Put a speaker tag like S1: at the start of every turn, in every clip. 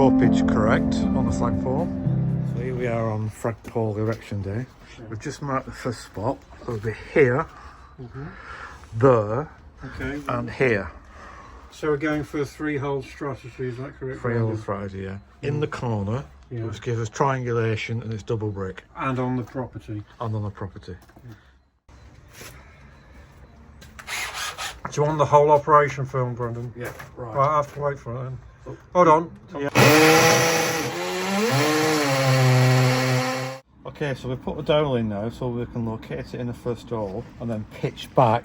S1: stopage correct on the flagpole. So here we are on flagpole erection day. We've just marked the first spot. It'll be here, there, and here.
S2: So we're going for a 3-hole strategy, is that correct?
S1: 3-hole strategy, yeah. In the corner, which gives us triangulation and it's double brick.
S2: And on the property.
S1: And on the property.
S2: Do you want the whole operation film, Brendan?
S1: Yeah, right.
S2: Well, I have to wait for it then. Hold on. Yeah.
S1: Okay, so we put the dowel in now so we can locate it in the first hole and then pitch back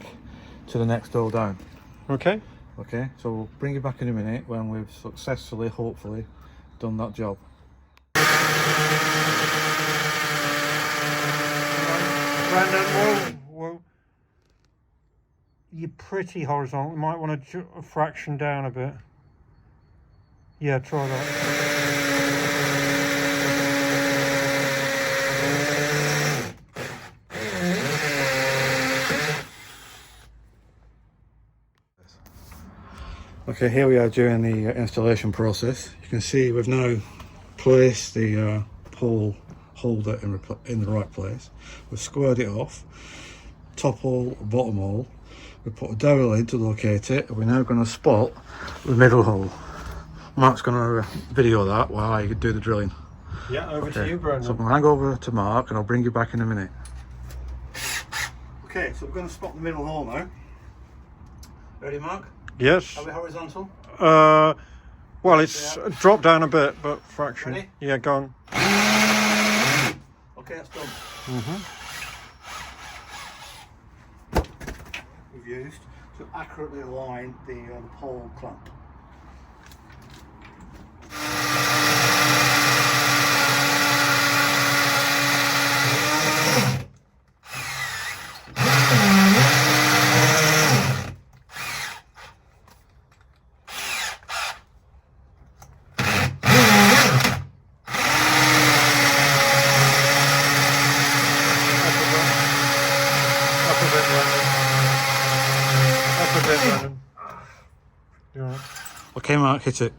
S1: to the next hole down.
S2: Okay.
S1: Okay, so we'll bring you back in a minute when we've successfully, hopefully, done that job.
S2: Brendan, whoa. You're pretty horizontal. You might want to fraction down a bit. Yeah, try that.
S1: Okay, here we are during the installation process. You can see we've now placed the pole holder in the right place. We've squared it off, top hole, bottom hole. We put a dowel in to locate it, and we're now going to spot the middle hole. Mark's going to video that while I do the drilling.
S2: Yeah, over to you, Brendan.
S1: So I'm going to hang over to Mark and I'll bring you back in a minute. Okay, so we're going to spot the middle hole now. Ready, Mark?
S2: Yes.
S1: Are we horizontal?
S2: Well, it's dropped down a bit, but fraction.
S1: Ready?
S2: Yeah, go on.
S1: Okay, that's done. We've used to accurately align the pole clamp. Okay, Mark, hit it.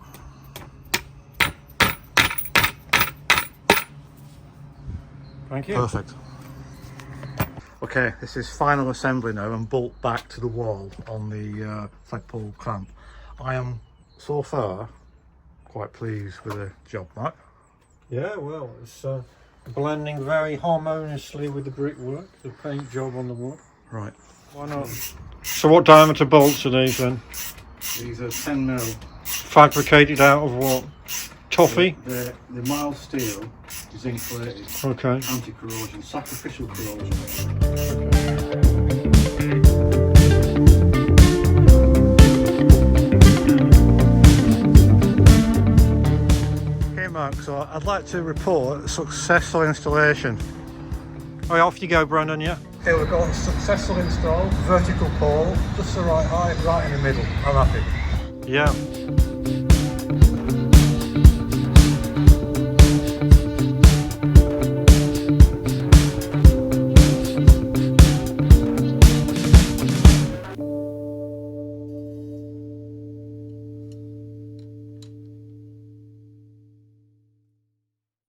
S2: Thank you.
S1: Perfect. Okay, this is final assembly now and bolt back to the wall on the flagpole clamp. I am so far quite pleased with the job, Mark.
S2: Yeah, well, it's blending very harmoniously with the brickwork, the paint job on the wood.
S1: Right.
S2: Why not? So what diameter bolts are these then?
S1: These are 10mm.
S2: Fabricated out of what? Toffee?
S1: The mild steel is insulated.
S2: Okay.
S1: Anti-corrosion, sacrificial corrosion. Okay, Mark, so I'd like to report a successful installation.
S2: Oh, off you go, Brendan, yeah?
S1: Okay, we've got a successful install, vertical pole, just the right height, right in the middle. I'm happy.
S2: Yeah.